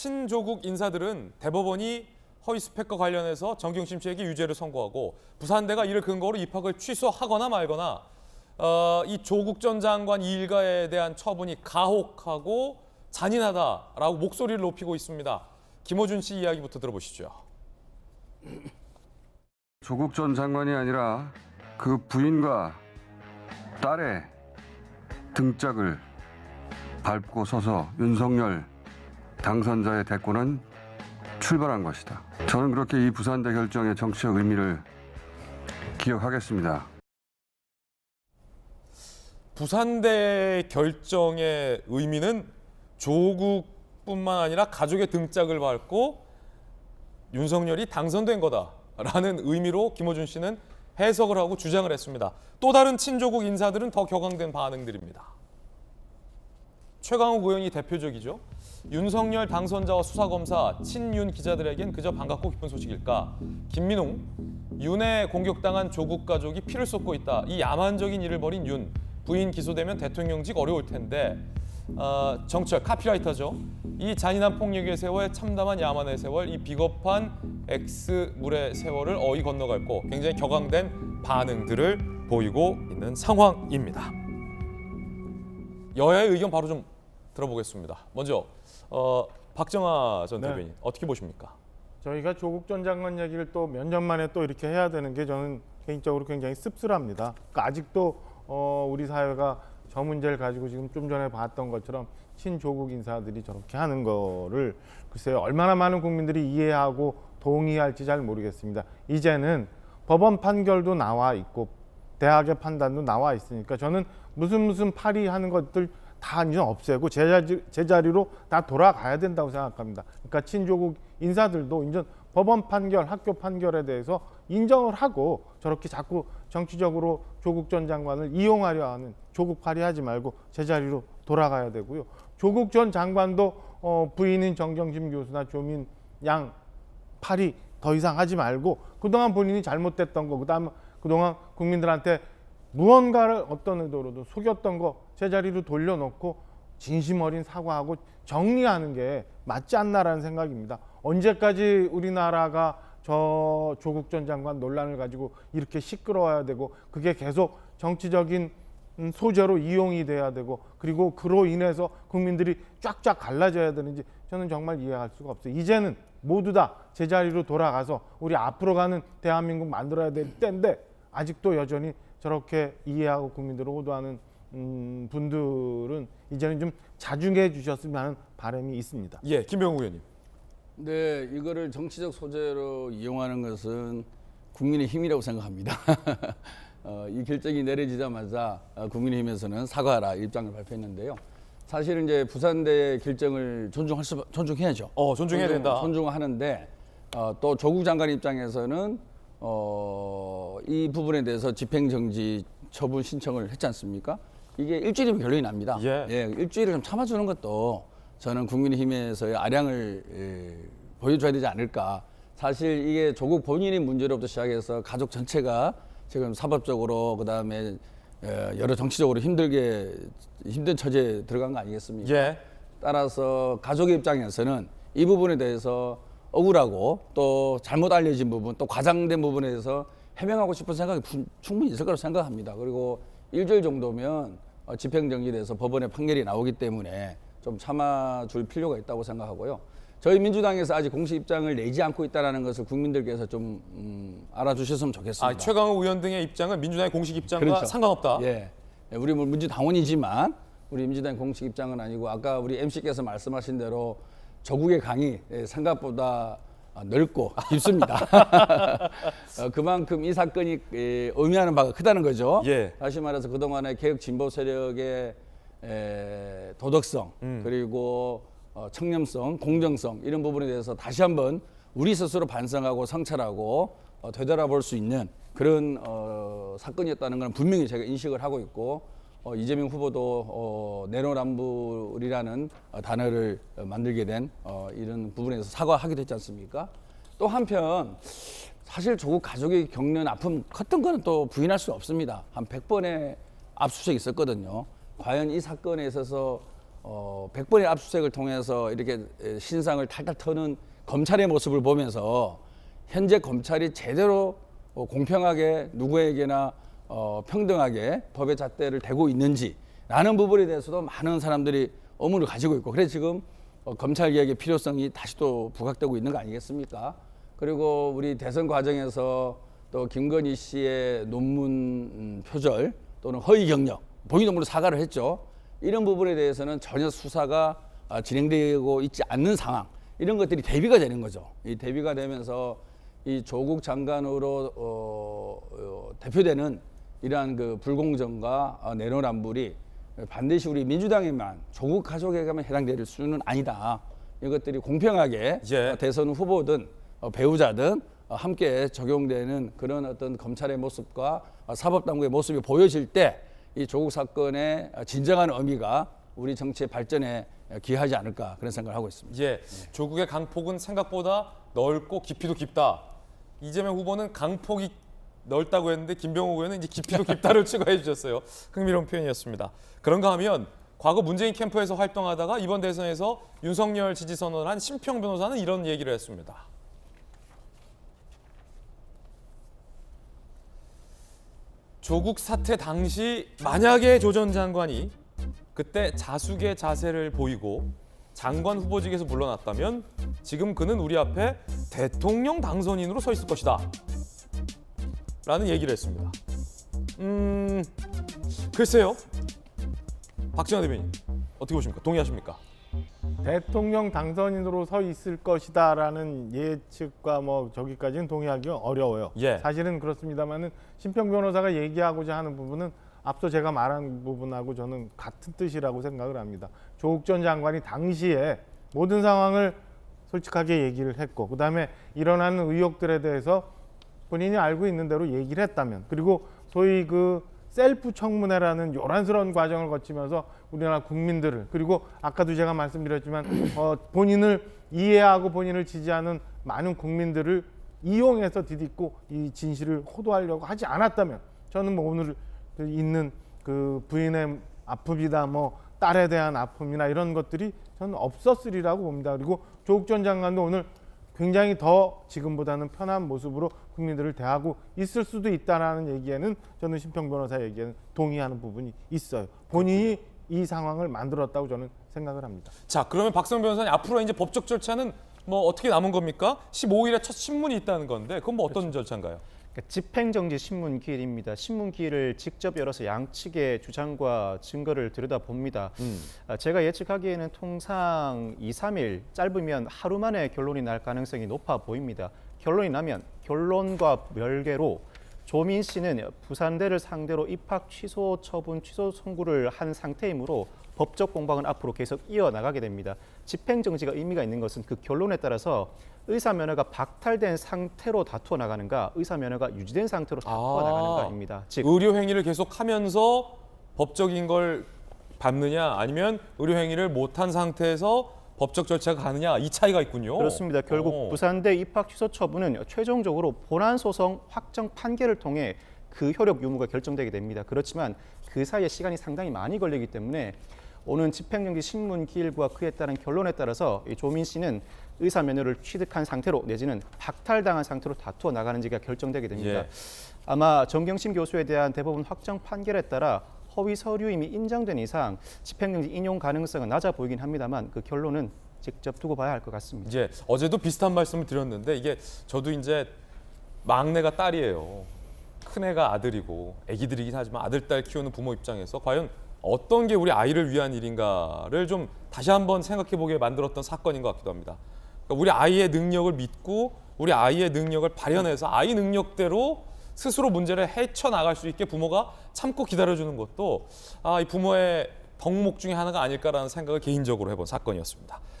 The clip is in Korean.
친조국 인사들은 대법원이 허위 스펙과 관련해서 정경심 씨에게 유죄를 선고하고 부산대가 이를 근거로 입학을 취소하거나 말거나 이 조국 전 장관 이 일가에 대한 처분이 가혹하고 잔인하다라고 목소리를 높이고 있습니다. 김어준 씨 이야기부터 들어보시죠. 조국 전 장관이 아니라 그 부인과 딸의 등짝을 밟고 서서 윤석열 당선자의 대권은 출발한 것이다. 저는 그렇게 이 부산대 결정의 정치적 의미를 기억하겠습니다. 부산대 결정의 의미는 조국뿐만 아니라 가족의 등짝을 밟고 윤석열이 당선된 거다라는 의미로 김어준 씨는 해석을 하고 주장을 했습니다. 또 다른 친조국 인사들은 더 격앙된 반응들입니다. 최강욱 의원이 대표적이죠. 윤석열 당선자와 수사검사 친윤 기자들에겐 그저 반갑고 기쁜 소식일까? 김민웅, 윤에 공격당한 조국 가족이 피를 쏟고 있다. 이 야만적인 일을 벌인 윤, 부인 기소되면 대통령직 어려울 텐데 정철, 카피라이터죠. 이 잔인한 폭력의 세월, 참담한 야만의 세월, 이 비겁한 X물의 세월을 어이 건너갈고 굉장히 격앙된 반응들을 보이고 있는 상황입니다. 여야의 의견 바로 좀 들어보겠습니다. 먼저 박정하 전 대변인 어떻게 보십니까? 저희가 조국 전 장관 얘기를 또 몇 년 만에 또 이렇게 해야 되는 게 저는 개인적으로 굉장히 씁쓸합니다. 그러니까 아직도 우리 사회가 저 문제를 가지고 지금 좀 전에 봤던 것처럼 친조국 인사들이 저렇게 하는 거를 글쎄요 얼마나 많은 국민들이 이해하고 동의할지 잘 모르겠습니다. 이제는 법원 판결도 나와 있고 대학의 판단도 나와 있으니까 저는 무슨 파리하는 것들 다 이제 없애고 제자리로 다 돌아가야 된다고 생각합니다. 그러니까 친조국 인사들도 이제 법원 판결, 학교 판결에 대해서 인정을 하고 저렇게 자꾸 정치적으로 조국 전 장관을 이용하려 하는 조국팔이 하지 말고 제자리로 돌아가야 되고요. 조국 전 장관도 부인인 정경심 교수나 조민 양 팔이 더 이상 하지 말고 그동안 본인이 잘못됐던 거, 그동안 국민들한테 무언가를 어떤 의도로도 속였던 거 제자리로 돌려놓고 진심 어린 사과하고 정리하는 게 맞지 않나라는 생각입니다. 언제까지 우리나라가 저 조국 전 장관 논란을 가지고 이렇게 시끄러워야 되고 그게 계속 정치적인 소재로 이용이 돼야 되고 그리고 그로 인해서 국민들이 쫙쫙 갈라져야 되는지 저는 정말 이해할 수가 없어요. 이제는 모두 다 제자리로 돌아가서 우리 앞으로 가는 대한민국 만들어야 될 때인데 아직도 여전히 저렇게 이해하고 국민들을 호도하는 분들은 이제는 좀 자중해 주셨으면 하는 바람이 있습니다. 예, 김병우 의원님. 네, 이거를 정치적 소재로 이용하는 것은 국민의힘이라고 생각합니다. 이 결정이 내려지자마자 국민의힘에서는 사과하라 입장을 발표했는데요. 사실은 이제 부산대 결정을 존중해야죠. 존중해야 된다. 존중하는데 또 조국 장관 입장에서는 이 부분에 대해서 집행정지 처분 신청을 했지 않습니까? 이게 일주일이면 결론이 납니다. 예, 일주일을 좀 참아주는 것도 저는 국민의힘에서의 아량을 보여줘야 되지 않을까. 사실 이게 조국 본인의 문제로부터 시작해서 가족 전체가 지금 사법적으로 그다음에 여러 정치적으로 힘든 처지에 들어간 거 아니겠습니까? 예. 따라서 가족의 입장에서는 이 부분에 대해서 억울하고 또 잘못 알려진 부분 또 과장된 부분에 대해서 해명하고 싶은 생각이 충분히 있을 거라고 생각합니다. 그리고 일주일 정도면 집행정지돼서 법원의 판결이 나오기 때문에 좀 참아줄 필요가 있다고 생각하고요. 저희 민주당에서 아직 공식 입장을 내지 않고 있다는 것을 국민들께서 좀 알아주셨으면 좋겠습니다. 최강욱 의원 등의 입장은 민주당의 공식 입장과 그렇죠. 상관없다. 예, 우리 민주당원이지만 우리 민주당의 공식 입장은 아니고 아까 우리 MC께서 말씀하신 대로 조국의 강이 생각보다 넓고 깊습니다. 그만큼 이 사건이 의미하는 바가 크다는 거죠. 예. 다시 말해서 그동안의 개혁 진보 세력의 도덕성 그리고 청렴성, 공정성 이런 부분에 대해서 다시 한번 우리 스스로 반성하고 성찰하고 되돌아볼 수 있는 그런 사건이었다는 건 분명히 제가 인식을 하고 있고 이재명 후보도 내로남불이라는 단어를 만들게 된 이런 부분에서 사과하기도 했지 않습니까? 또 한편 사실 조국 가족이 겪는 아픔 컸던 거는 또 부인할 수 없습니다. 한 100번의 압수수색이 있었거든요. 과연 이 사건에 있어서 100번의 압수수색을 통해서 이렇게 신상을 탈탈 터는 검찰의 모습을 보면서 현재 검찰이 제대로 공평하게 누구에게나 평등하게 법의 잣대를 대고 있는지라는 부분에 대해서도 많은 사람들이 의문을 가지고 있고, 그래서 지금 검찰개혁의 필요성이 다시 또 부각되고 있는 거 아니겠습니까? 그리고 우리 대선 과정에서 또 김건희 씨의 논문 표절 또는 허위 경력, 본인 논문으로 사과를 했죠. 이런 부분에 대해서는 전혀 수사가 진행되고 있지 않는 상황, 이런 것들이 대비가 되는 거죠. 이 대비가 되면서 이 조국 장관으로 대표되는 이러한 그 불공정과 내로남불이 반드시 우리 민주당에만, 조국 가족에게만 해당될 수는 아니다. 이것들이 공평하게 예. 대선 후보든 배우자든 함께 적용되는 그런 어떤 검찰의 모습과 사법당국의 모습이 보여질 때 이 조국 사건의 진정한 의미가 우리 정치의 발전에 기여하지 않을까, 그런 생각을 하고 있습니다. 예, 조국의 강폭은 생각보다 넓고 깊이도 깊다. 이재명 후보는 강폭이 넓다고 했는데 김병호 의원은 이제 깊이도 깊다를 추가해 주셨어요. 흥미로운 표현이었습니다. 그런가 하면 과거 문재인 캠프에서 활동하다가 이번 대선에서 윤석열 지지 선언을 한 심평 변호사는 이런 얘기를 했습니다. 조국 사태 당시 만약에 조 전 장관이 그때 자숙의 자세를 보이고 장관 후보직에서 물러났다면 지금 그는 우리 앞에 대통령 당선인으로 서 있을 것이다 라는 얘기를 했습니다. 글쎄요, 박지원 대변인 어떻게 보십니까? 동의하십니까? 대통령 당선인으로 서 있을 것이다라는 예측과 뭐 저기까지는 동의하기 어려워요. 예. 사실은 그렇습니다만은 심평 변호사가 얘기하고자 하는 부분은 앞서 제가 말한 부분하고 저는 같은 뜻이라고 생각을 합니다. 조국 전 장관이 당시에 모든 상황을 솔직하게 얘기를 했고, 그다음에 일어나는 의혹들에 대해서 본인이 알고 있는 대로 얘기를 했다면, 그리고 소위 그 셀프 청문회라는 요란스러운 과정을 거치면서 우리나라 국민들을, 그리고 아까도 제가 말씀드렸지만 본인을 이해하고 본인을 지지하는 많은 국민들을 이용해서 디딛고 이 진실을 호도하려고 하지 않았다면, 저는 뭐 오늘 있는 그 부인의 아픔이다, 뭐 딸에 대한 아픔이나 이런 것들이 저는 없었으리라고 봅니다. 그리고 조국 전 장관도 오늘 굉장히 더 지금보다는 편한 모습으로 국민들을 대하고 있을 수도 있다라는 얘기에는 저는 심평 변호사 얘기에는 동의하는 부분이 있어요. 본인이 이 상황을 만들었다고 저는 생각을 합니다. 자, 그러면 박성 변호사님, 앞으로 이제 법적 절차는 뭐 어떻게 남은 겁니까? 15일에 첫 신문이 있다는 건데 그건 뭐 어떤 절차인가요? 그러니까 집행정지 신문기일입니다. 신문기일을 직접 열어서 양측의 주장과 증거를 들여다봅니다. 제가 예측하기에는 통상 2, 3일, 짧으면 하루 만에 결론이 날 가능성이 높아 보입니다. 결론이 나면 결론과 별개로 조민 씨는 부산대를 상대로 입학 취소 처분 취소 선고를 한 상태이므로 법적 공방은 앞으로 계속 이어나가게 됩니다. 집행정지가 의미가 있는 것은 그 결론에 따라서 의사면허가 박탈된 상태로 다투어 나가는가, 의사면허가 유지된 상태로 다투어 나가는가입니다. 즉 의료행위를 계속하면서 법적인 걸 밟느냐, 아니면 의료행위를 못한 상태에서 법적 절차가 가느냐, 이 차이가 있군요. 그렇습니다. 결국 부산대 입학 취소 처분은 최종적으로 본안 소송 확정 판결을 통해 그 효력 유무가 결정되게 됩니다. 그렇지만 그 사이에 시간이 상당히 많이 걸리기 때문에 오는 집행정지 신문 기일과 그에 따른 결론에 따라서 이 조민 씨는 의사면허를 취득한 상태로 내지는 박탈당한 상태로 다투어 나가는지가 결정되게 됩니다. 예. 아마 정경심 교수에 대한 대법원 확정 판결에 따라 허위 서류임이 인정된 이상 집행정지 인용 가능성은 낮아 보이긴 합니다만 그 결론은 직접 두고 봐야 할 것 같습니다. 이제 어제도 비슷한 말씀을 드렸는데 이게 저도 이제 막내가 딸이에요. 큰애가 아들이고 애기들이긴 하지만 아들, 딸 키우는 부모 입장에서 과연 어떤 게 우리 아이를 위한 일인가를 좀 다시 한번 생각해보게 만들었던 사건인 것 같기도 합니다. 그러니까 우리 아이의 능력을 믿고 우리 아이의 능력을 발현해서 아이 능력대로 스스로 문제를 헤쳐나갈 수 있게 부모가 참고 기다려주는 것도 이 부모의 덕목 중에 하나가 아닐까라는 생각을 개인적으로 해본 사건이었습니다.